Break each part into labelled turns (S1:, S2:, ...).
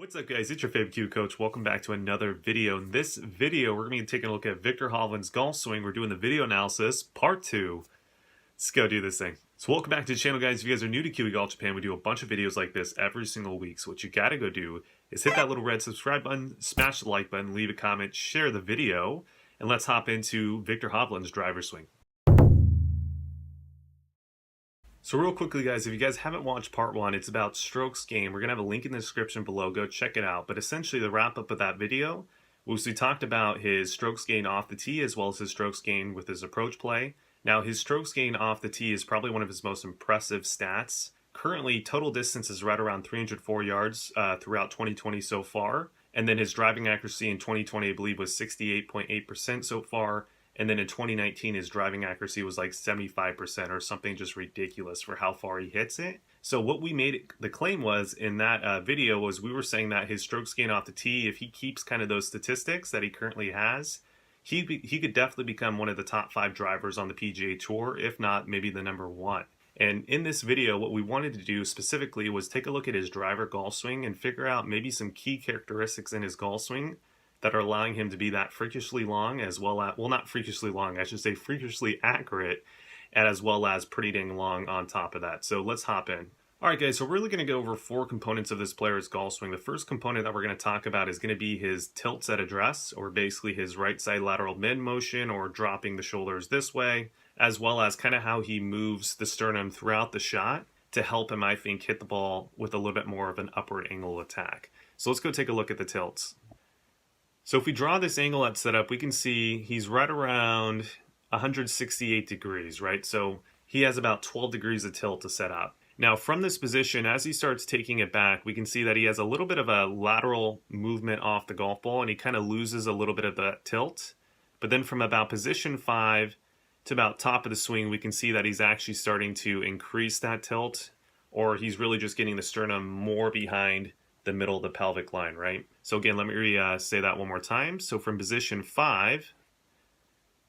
S1: What's up guys, it's your favorite Q coach. Welcome back to another video. In this video, we're going to be taking a look at Viktor Hovland's golf swing. We're doing the video analysis, part 2. Let's go do this thing. So welcome back to the channel guys. If you guys are new to QE Golf Japan, we do a bunch of videos like this every single week. So what you gotta go do is hit that little red subscribe button, smash the like button, leave a comment, share the video, and let's hop into Viktor Hovland's driver swing. So real quickly guys, if you guys haven't watched part 1, it's about strokes gained. We're going to have a link in the description below. Go check it out. But essentially the wrap up of that video was we talked about his strokes gained off the tee as well as his strokes gained with his approach play. Now his strokes gained off the tee is probably one of his most impressive stats. Currently total distance is right around 304 yards throughout 2020 so far. And then his driving accuracy in 2020 I believe was 68.8% so far. And then in 2019, his driving accuracy was like 75% or something just ridiculous for how far he hits it. So what we made the claim was in that video was we were saying that his strokes gained off the tee, if he keeps kind of those statistics that he currently has, he could definitely become one of the top 5 drivers on the PGA Tour, if not maybe the number 1. And in this video, what we wanted to do specifically was take a look at his driver golf swing and figure out maybe some key characteristics in his golf swing that are allowing him to be that freakishly long as well as, well not freakishly long, I should say freakishly accurate, and as well as pretty dang long on top of that. So let's hop in. Alright guys, so we're really going to go over 4 components of this player's golf swing. The first component that we're going to talk about is going to be his tilts at address, or basically his right side lateral mid motion or dropping the shoulders this way, as well as kind of how he moves the sternum throughout the shot to help him, I think, hit the ball with a little bit more of an upward angle attack. So let's go take a look at the tilts. So if we draw this angle at setup, we can see he's right around 168 degrees, right? So he has about 12 degrees of tilt to set up. Now from this position, as he starts taking it back, we can see that he has a little bit of a lateral movement off the golf ball and he kind of loses a little bit of the tilt. But then from about position 5 to about top of the swing, we can see that he's actually starting to increase that tilt, or he's really just getting the sternum more behind the middle of the pelvic line, right? So again, let me say that one more time. So from position 5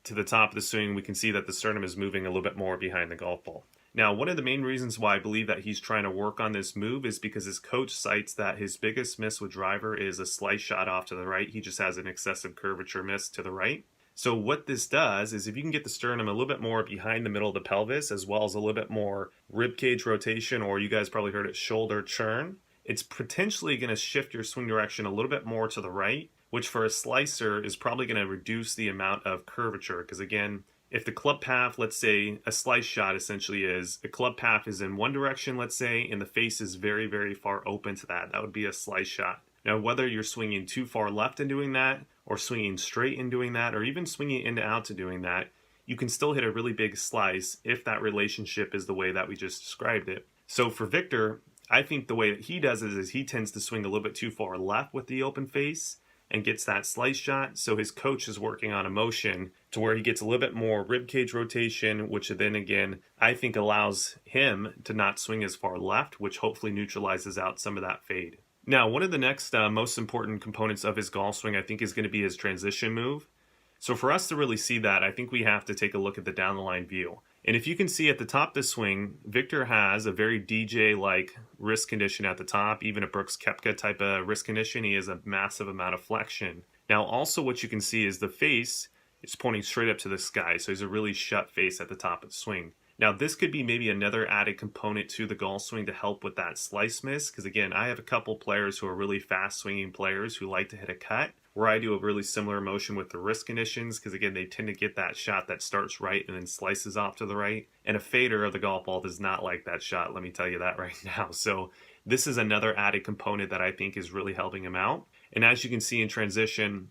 S1: to the top of the swing, we can see that the sternum is moving a little bit more behind the golf ball. Now, one of the main reasons why I believe that he's trying to work on this move is because his coach cites that his biggest miss with driver is a slice shot off to the right. He just has an excessive curvature miss to the right. So what this does is if you can get the sternum a little bit more behind the middle of the pelvis, as well as a little bit more rib cage rotation, or you guys probably heard it, shoulder churn, it's potentially going to shift your swing direction a little bit more to the right, which for a slicer is probably going to reduce the amount of curvature. Because again, if the club path, let's say a slice shot essentially is, the club path is in one direction, let's say, and the face is very, very far open to that, that would be a slice shot. Now, whether you're swinging too far left in doing that, or swinging straight in doing that, or even swinging in to out to doing that, you can still hit a really big slice if that relationship is the way that we just described it. So for Viktor, I think the way that he does it is he tends to swing a little bit too far left with the open face and gets that slice shot. So his coach is working on a motion to where he gets a little bit more rib cage rotation, which then again, I think allows him to not swing as far left, which hopefully neutralizes out some of that fade. Now, one of the next most important components of his golf swing, I think, is going to be his transition move. So for us to really see that, I think we have to take a look at the down the line view. And if you can see at the top of the swing, Viktor has a very DJ-like wrist condition at the top, even a Brooks Koepka type of wrist condition. He has a massive amount of flexion. Now also what you can see is the face is pointing straight up to the sky, so he's a really shut face at the top of the swing. Now this could be maybe another added component to the golf swing to help with that slice miss, because again, I have a couple players who are really fast swinging players who like to hit a cut, where I do a really similar motion with the wrist conditions, because again, they tend to get that shot that starts right and then slices off to the right. And a fader of the golf ball does not like that shot, let me tell you that right now. So this is another added component that I think is really helping him out. And as you can see in transition,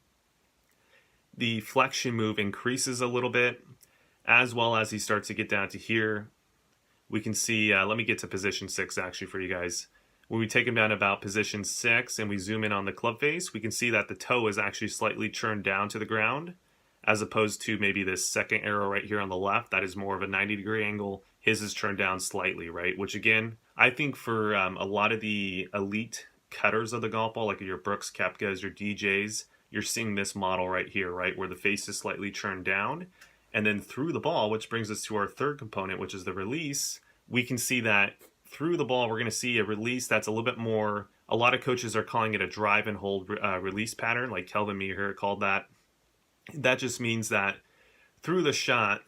S1: the flexion move increases a little bit, as well as he starts to get down to here. We can see, let me get to position 6 actually for you guys. When we take him down about position 6 and we zoom in on the club face, we can see that the toe is actually slightly turned down to the ground, as opposed to maybe this second arrow right here on the left, that is more of a 90-degree angle. His is turned down slightly, right? Which again, I think for a lot of the elite cutters of the golf ball, like your Brooks Koepkas, your DJs, you're seeing this model right here, right? Where the face is slightly turned down. And then through the ball, which brings us to our third component, which is the release, we can see that through the ball, we're going to see a release that's a little bit more A lot of coaches are calling it a drive and hold release pattern, like Kelvin Meeher called that. That just means that through the shot,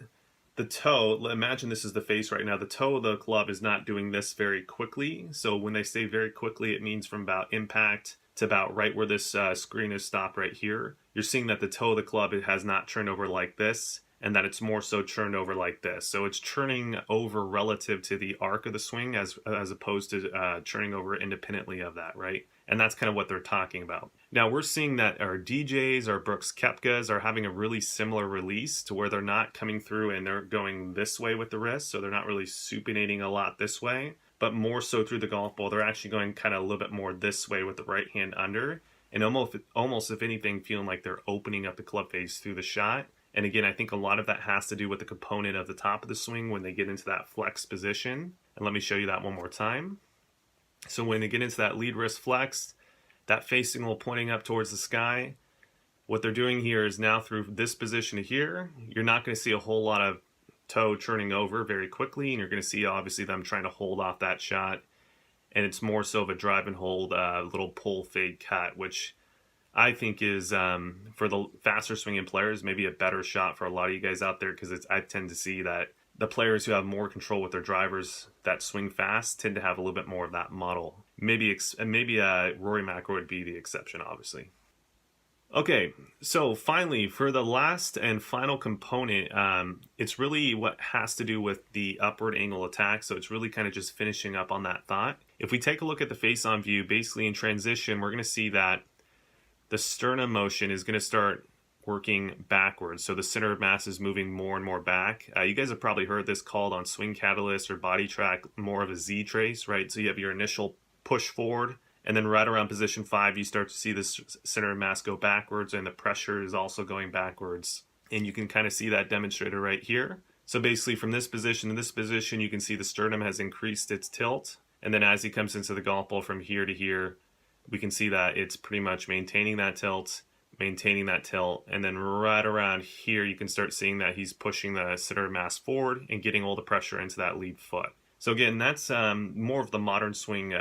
S1: the toe, imagine this is the face right now, the toe of the club is not doing this very quickly. So when they say very quickly, it means from about impact to about right where this screen is stopped right here. You're seeing that the toe of the club, it has not turned over like this, and that it's more so turned over like this. So it's turning over relative to the arc of the swing as opposed to turning over independently of that, right? And that's kind of what they're talking about. Now we're seeing that our DJs, our Brooks Koepkas are having a really similar release to where they're not coming through and they're going this way with the wrist. So they're not really supinating a lot this way, but more so through the golf ball. They're actually going kind of a little bit more this way with the right hand under. And almost if anything, feeling like they're opening up the club face through the shot. And again, I think a lot of that has to do with the component of the top of the swing when they get into that flex position. And let me show you that one more time. So when they get into that lead wrist flex, that face signal pointing up towards the sky, what they're doing here is now through this position here, you're not going to see a whole lot of toe turning over very quickly. And you're going to see obviously them trying to hold off that shot. And it's more so of a drive and hold little pull fade cut, which I think is, for the faster swinging players, maybe a better shot for a lot of you guys out there, because I tend to see that the players who have more control with their drivers that swing fast tend to have a little bit more of that model. Maybe Rory McIlroy would be the exception, obviously. Okay, so finally, for the last and final component, it's really what has to do with the upward angle attack. So it's really kind of just finishing up on that thought. If we take a look at the face-on view, basically in transition, we're going to see that the sternum motion is going to start working backwards. So the center of mass is moving more and more back. You guys have probably heard this called on Swing Catalyst or Body Track more of a Z trace, right? So you have your initial push forward, and then right around position 5, you start to see this center of mass go backwards, and the pressure is also going backwards. And you can kind of see that demonstrated right here. So basically from this position to this position, you can see the sternum has increased its tilt. And then as he comes into the golf ball from here to here, we can see that it's pretty much maintaining that tilt, and then right around here you can start seeing that he's pushing the center of mass forward and getting all the pressure into that lead foot. So again, that's more of the modern swing,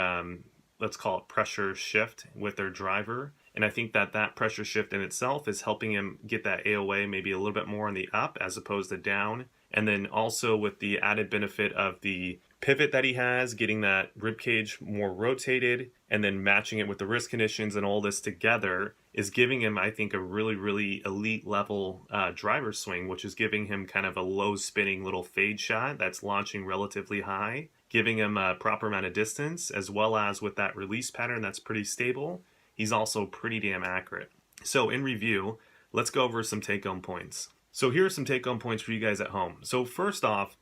S1: let's call it pressure shift with their driver. And I think that pressure shift in itself is helping him get that AOA maybe a little bit more on the up as opposed to down. And then also with the added benefit of the pivot that he has, getting that rib cage more rotated, and then matching it with the wrist conditions and all this together is giving him, I think, a really, really elite level driver swing, which is giving him kind of a low spinning little fade shot that's launching relatively high, giving him a proper amount of distance, as well as with that release pattern that's pretty stable. He's also pretty damn accurate. So in review, let's go over some take-home points. So here are some take-home points for you guys at home. So first off,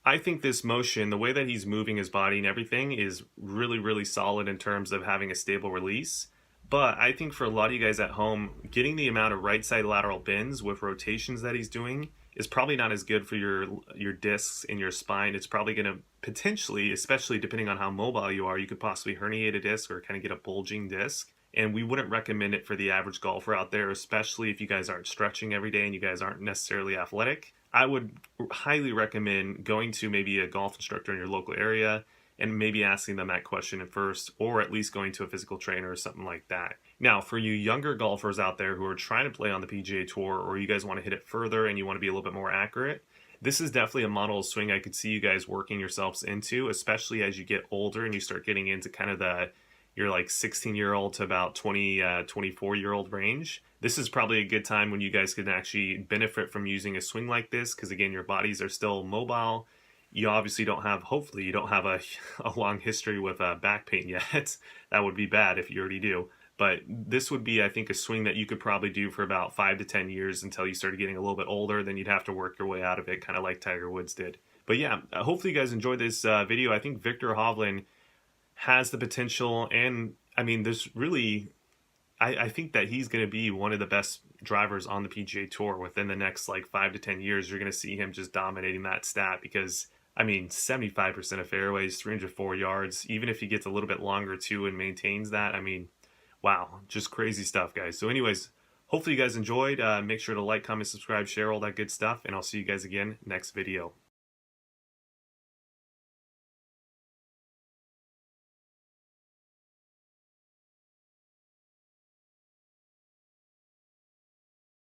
S1: I think this motion, the way that he's moving his body and everything, is really, really solid in terms of having a stable release. But I think for a lot of you guys at home, getting the amount of right side lateral bends with rotations that he's doing is probably not as good for your discs in your spine. It's probably going to potentially, especially depending on how mobile you are, you could possibly herniate a disc or kind of get a bulging disc. And we wouldn't recommend it for the average golfer out there, especially if you guys aren't stretching every day and you guys aren't necessarily athletic. I would highly recommend going to maybe a golf instructor in your local area and maybe asking them that question at first, or at least going to a physical trainer or something like that. Now, for you younger golfers out there who are trying to play on the PGA Tour, or you guys want to hit it further and you want to be a little bit more accurate, this is definitely a model of swing I could see you guys working yourselves into, especially as you get older and you start getting into kind of your like 16-year-old to about 24-year-old range. This is probably a good time when you guys can actually benefit from using a swing like this, because again, your bodies are still mobile. You obviously hopefully you don't have a long history with back pain yet. That would be bad if you already do. But this would be, I think, a swing that you could probably do for about 5 to 10 years until you started getting a little bit older. Then you'd have to work your way out of it, kind of like Tiger Woods did. But yeah, hopefully you guys enjoyed this video. I think Viktor Hovland has the potential, and I mean, there's really, I think that he's going to be one of the best drivers on the PGA Tour within the next like 5 to 10 years. You're going to see him just dominating that stat, because I mean, 75% of fairways, 304 yards, even if he gets a little bit longer too and maintains that, I mean, wow, just crazy stuff, guys. So anyways, hopefully you guys enjoyed. Make sure to like, comment, subscribe, share, all that good stuff, and I'll see you guys again next video.